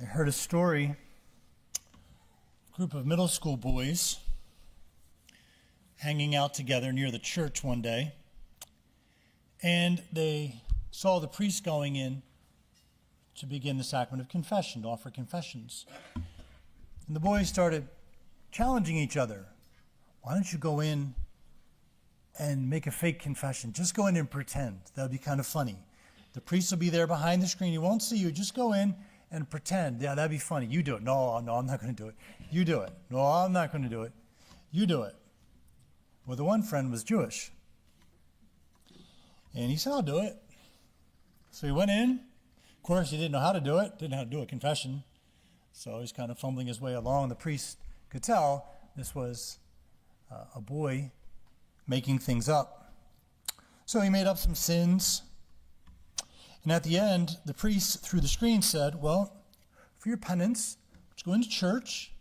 I heard a story, a group of middle school boys hanging out together near the church one day, and they saw the priest going in to begin the sacrament of confession, to offer confessions. And the boys started challenging each other. Why don't you go in and make a fake confession? Just go in and pretend. That would be kind of funny. The priest will be there behind the screen. He won't see you. Just go in and pretend. Yeah, that'd be funny. You do it. No, I'm not going to do it. You do it. No, I'm not going to do it. You do it. Well, the one friend was Jewish. And he said, I'll do it. So he went in. Of course, he didn't know how to do it. Didn't know how to do a confession. So he's kind of fumbling his way along. The priest could tell this was a boy making things up. So he made up some sins. And at the end, the priest, through the screen, said, well, for your penance, go into church.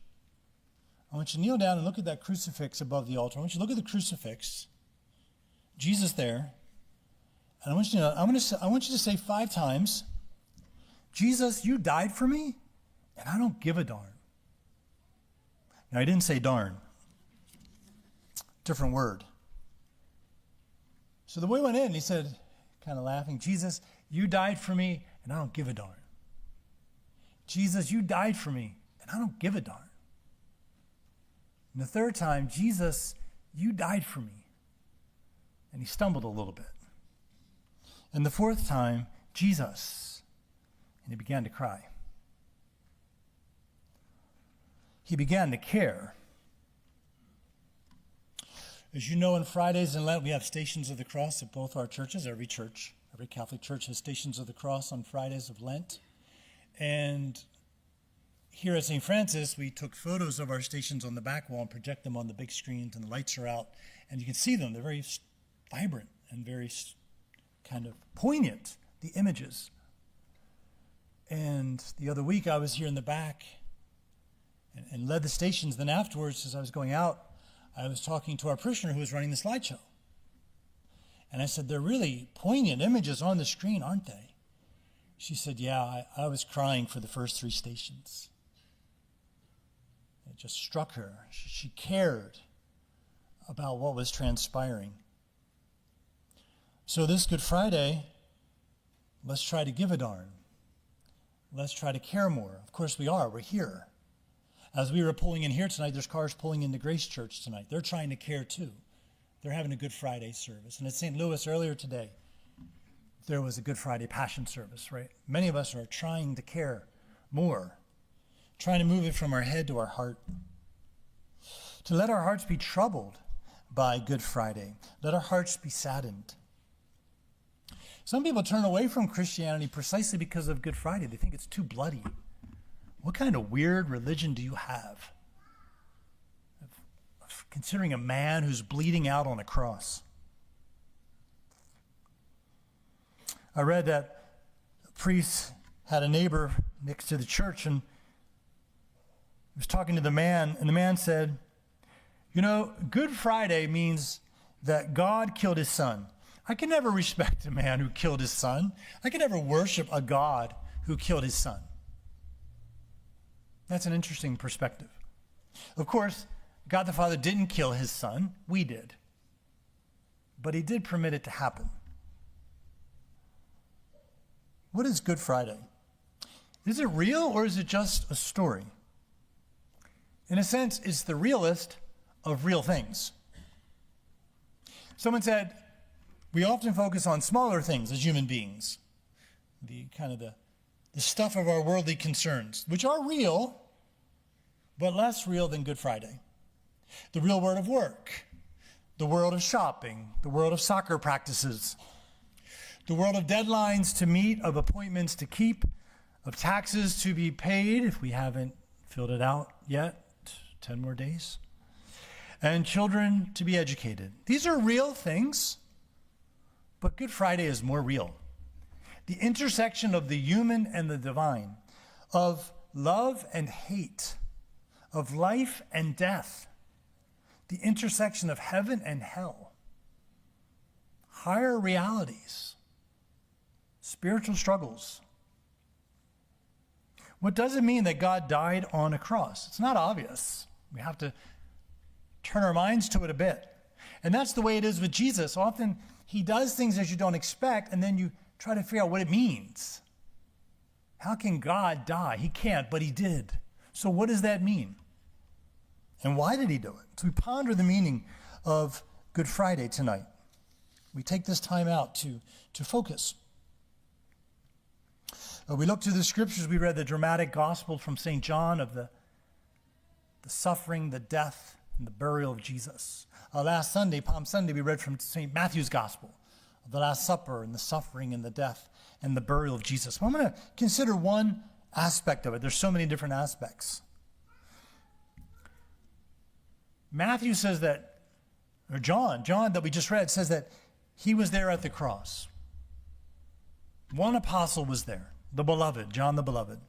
I want you to kneel down and look at that crucifix above the altar. I want you to look at the crucifix. Jesus there. And I want you to say 5 times, Jesus, you died for me, and I don't give a darn. Now, I didn't say darn. Different word. So the boy went in and he said, kind of laughing, Jesus, you died for me, and I don't give a darn. Jesus, you died for me, and I don't give a darn. And the third time, Jesus, you died for me. And he stumbled a little bit. And the fourth time, Jesus, and he began to cry. He began to care. As you know, on Fridays in Lent, we have Stations of the Cross at both our churches. Every Catholic church has Stations of the Cross on Fridays of Lent. And here at St.Francis, we took photos of our stations on the back wall and project them on the big screens, and the lights are out. And you can see them. They're very vibrant and very kind of poignant, the images. And the other week, I was here in the back and led the stations. Then afterwards, as I was going out, I was talking to our parishioner who was running the slideshow. And I said, they're really poignant images on the screen, aren't they? She said, yeah, I was crying for the first 3 stations. It just struck her. She cared about what was transpiring. So this Good Friday, let's try to give a darn. Let's try to care more. Of course we are. We're here. As we were pulling in here tonight, there's cars pulling into Grace Church tonight. They're trying to care too. They're having a Good Friday service. And at St. Louis earlier today, there was a Good Friday Passion service, right? Many of us are trying to care more, trying to move it from our head to our heart, to let our hearts be troubled by Good Friday. Let our hearts be saddened. Some people turn away from Christianity precisely because of Good Friday. They think it's too bloody. What kind of weird religion do you have? Of considering a man who's bleeding out on a cross. I read that a priest had a neighbor next to the church, and he was talking to the man, and the man said, you know, Good Friday means that God killed his son. I can never respect a man who killed his son. I can never worship a God who killed his son. That's an interesting perspective. Of course, God the Father didn't kill his son. We did. But he did permit it to happen. What is Good Friday? Is it real or is it just a story? In a sense, it's the realist of real things. Someone said, we often focus on smaller things as human beings. The stuff of our worldly concerns, which are real, but less real than Good Friday. The real world of work, the world of shopping, the world of soccer practices, the world of deadlines to meet, of appointments to keep, of taxes to be paid, if we haven't filled it out yet, 10 more days, and children to be educated. These are real things, but Good Friday is more real. The intersection of the human and the divine, of love and hate, of life and death, the intersection of heaven and hell, higher realities, spiritual struggles. What does it mean that God died on a cross? It's not obvious. We have to turn our minds to it a bit. And that's the way it is with Jesus. Often he does things that you don't expect, and then you try to figure out what it means. How can God die? He can't, but he did. So what does that mean? And why did he do it? So we ponder the meaning of Good Friday tonight. We take this time out to focus. We look to the scriptures. We read the dramatic gospel from St. John of the suffering, the death, and the burial of Jesus. Last Sunday, Palm Sunday, we read from St. Matthew's gospel of the Last Supper and the suffering and the death and the burial of Jesus. Well, I'm going to consider one aspect of it. There's so many different aspects. Matthew says that, or John that we just read says that he was there at the cross. One apostle was there, the beloved, John the beloved.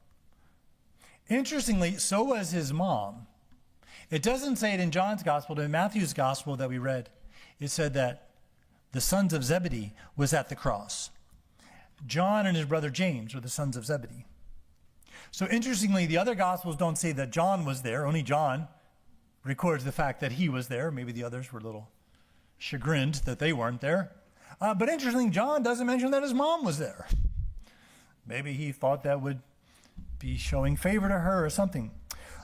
Interestingly, so was his mom. It doesn't say it in John's gospel, but in Matthew's gospel that we read, it said that the sons of Zebedee was at the cross. John and his brother James were the sons of Zebedee. So interestingly, the other gospels don't say that John was there. Only John records the fact that he was there. Maybe the others were a little chagrined that they weren't there. But interestingly, John doesn't mention that his mom was there. Maybe he thought that would be showing favor to her or something.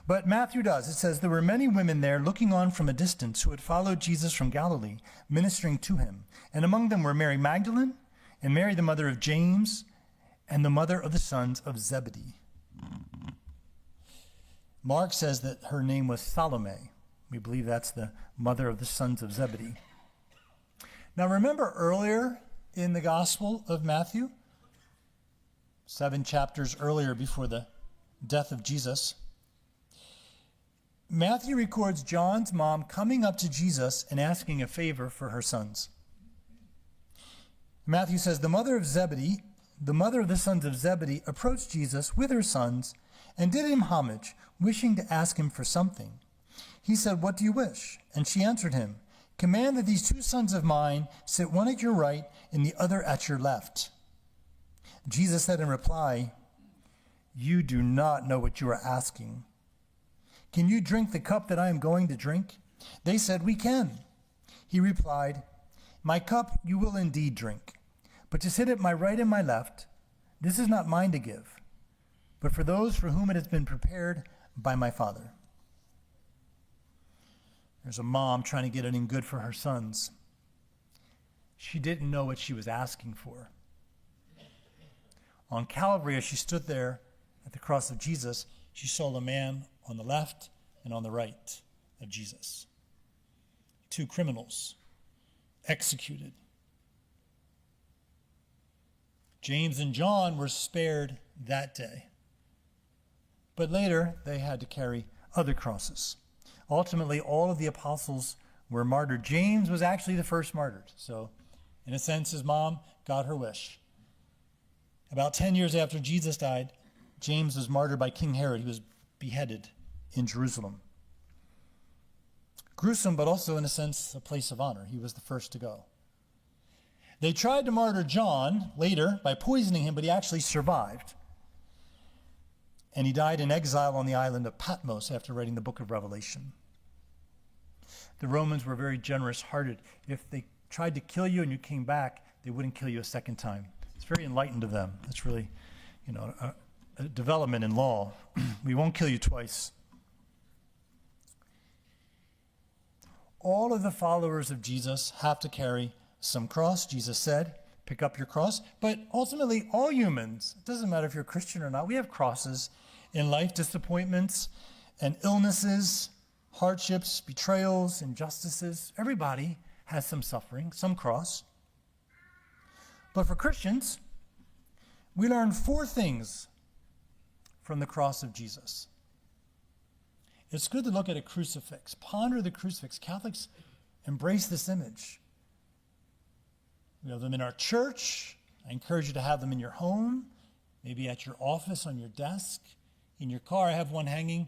But Matthew does. It says, there were many women there looking on from a distance who had followed Jesus from Galilee, ministering to him. And among them were Mary Magdalene, and Mary the mother of James, and the mother of the sons of Zebedee. Mark says that her name was Salome. We believe that's the mother of the sons of Zebedee. Now remember earlier in the Gospel of Matthew, 7 chapters earlier before the death of Jesus, Matthew records John's mom coming up to Jesus and asking a favor for her sons. Matthew says, the mother of Zebedee, the mother of the sons of Zebedee, approached Jesus with her sons and did him homage, wishing to ask him for something. He said, what do you wish? And she answered him, command that these two sons of mine sit one at your right and the other at your left. Jesus said in reply, you do not know what you are asking. Can you drink the cup that I am going to drink? They said, we can. He replied, my cup you will indeed drink, but to sit at my right and my left, this is not mine to give, but for those for whom it has been prepared by my Father. There's a mom trying to get anything good for her sons. She didn't know what she was asking for. On Calvary, as she stood there at the cross of Jesus, she saw a man on the left and on the right of Jesus. Two criminals executed. James and John were spared that day. But later, they had to carry other crosses. Ultimately, all of the apostles were martyred. James was actually the first martyred. So, in a sense, his mom got her wish. About 10 years after Jesus died, James was martyred by King Herod. He was beheaded in Jerusalem. Gruesome, but also, in a sense, a place of honor. He was the first to go. They tried to martyr John later by poisoning him, but he actually survived. And he died in exile on the island of Patmos after writing the book of Revelation. The Romans were very generous-hearted. If they tried to kill you and you came back, they wouldn't kill you a second time. It's very enlightened of them. That's really, a development in law. We won't kill you twice. All of the followers of Jesus have to carry some cross. Jesus said, pick up your cross. But ultimately, all humans, it doesn't matter if you're a Christian or not, we have crosses in life, disappointments and illnesses, hardships, betrayals, injustices. Everybody has some suffering, some cross. But for Christians, we learn 4 things from the cross of Jesus. It's good to look at a crucifix, ponder the crucifix. Catholics embrace this image. We have them in our church. I encourage you to have them in your home, maybe at your office, on your desk, in your car. I have one hanging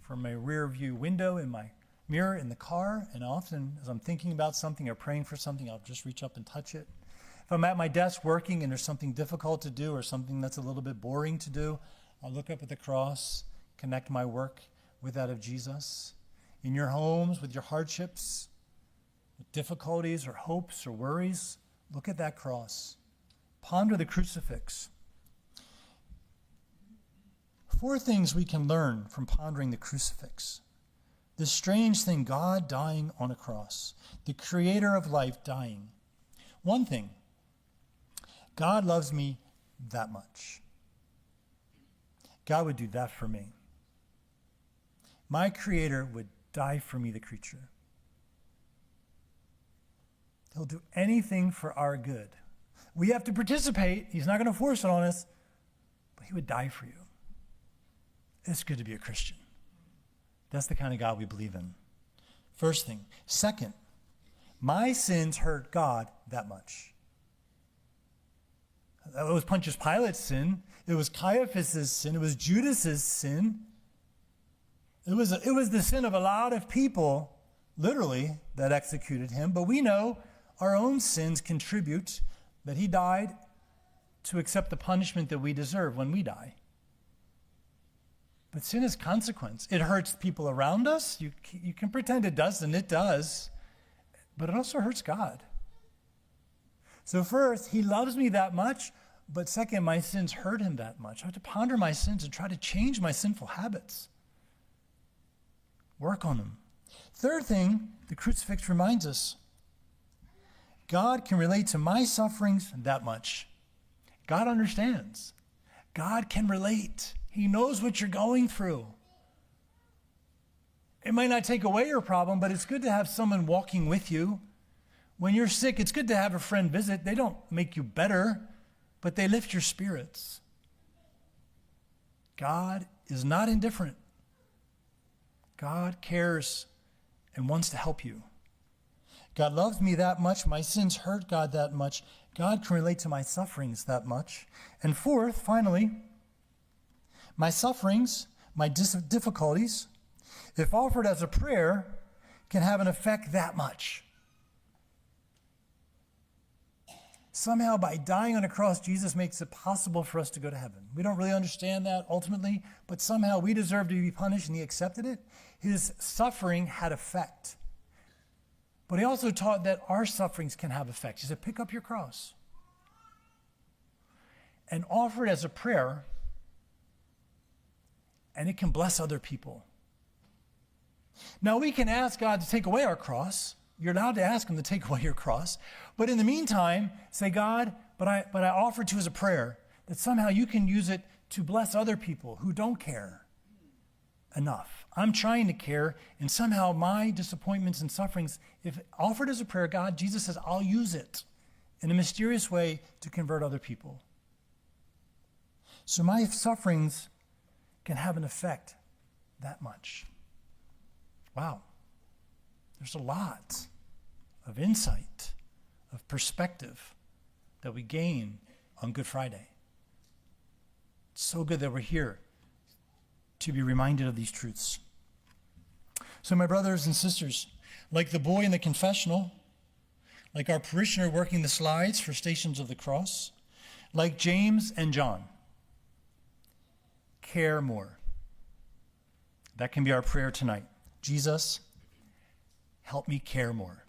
from my rear view window in my mirror in the car, and often as I'm thinking about something or praying for something, I'll just reach up and touch it. If I'm at my desk working and there's something difficult to do or something that's a little bit boring to do, I'll look up at the cross, connect my work with that of Jesus. In your homes, with your hardships, with difficulties or hopes or worries, look at that cross. Ponder the crucifix. 4 things we can learn from pondering the crucifix. This strange thing, God dying on a cross. The creator of life dying. 1 thing, God loves me that much. God would do that for me. My creator would die for me, the creature. He'll do anything for our good. We have to participate. He's not going to force it on us, but he would die for you. It's good to be a Christian. That's the kind of God we believe in. First thing. Second, my sins hurt God that much. It was Pontius Pilate's sin. It was Caiaphas' sin. It was Judas' sin. It was the sin of a lot of people, literally, that executed him. But we know our own sins contribute, that he died to accept the punishment that we deserve when we die. But sin has consequence. It hurts people around us. You can pretend it doesn't. It does. But it also hurts God. So first, he loves me that much. But second, my sins hurt him that much. I have to ponder my sins and try to change my sinful habits. Work on them. Third thing, the crucifix reminds us, God can relate to my sufferings that much. God understands. God can relate. He knows what you're going through. It might not take away your problem, but it's good to have someone walking with you. When you're sick, it's good to have a friend visit. They don't make you better, but they lift your spirits. God is not indifferent. God cares and wants to help you. God loves me that much. My sins hurt God that much. God can relate to my sufferings that much. And fourth, finally, my sufferings, my difficulties, if offered as a prayer, can have an effect that much. Somehow, by dying on a cross, Jesus makes it possible for us to go to heaven. We don't really understand that ultimately, but somehow we deserve to be punished, and he accepted it. His suffering had effect. But he also taught that our sufferings can have effect. He said, pick up your cross and offer it as a prayer, and it can bless other people. Now, we can ask God to take away our cross. You're allowed to ask him to take away your cross. But in the meantime, say, God, but I offer it to you as a prayer, that somehow you can use it to bless other people who don't care enough. I'm trying to care, and somehow my disappointments and sufferings, if offered as a prayer, God, Jesus says, I'll use it in a mysterious way to convert other people. So my sufferings can have an effect that much. Wow. There's a lot of insight, of perspective that we gain on Good Friday. It's so good that we're here to be reminded of these truths. So my brothers and sisters, like the boy in the confessional, like our parishioner working the slides for Stations of the Cross, like James and John, care more. That can be our prayer tonight. Jesus, help me care more.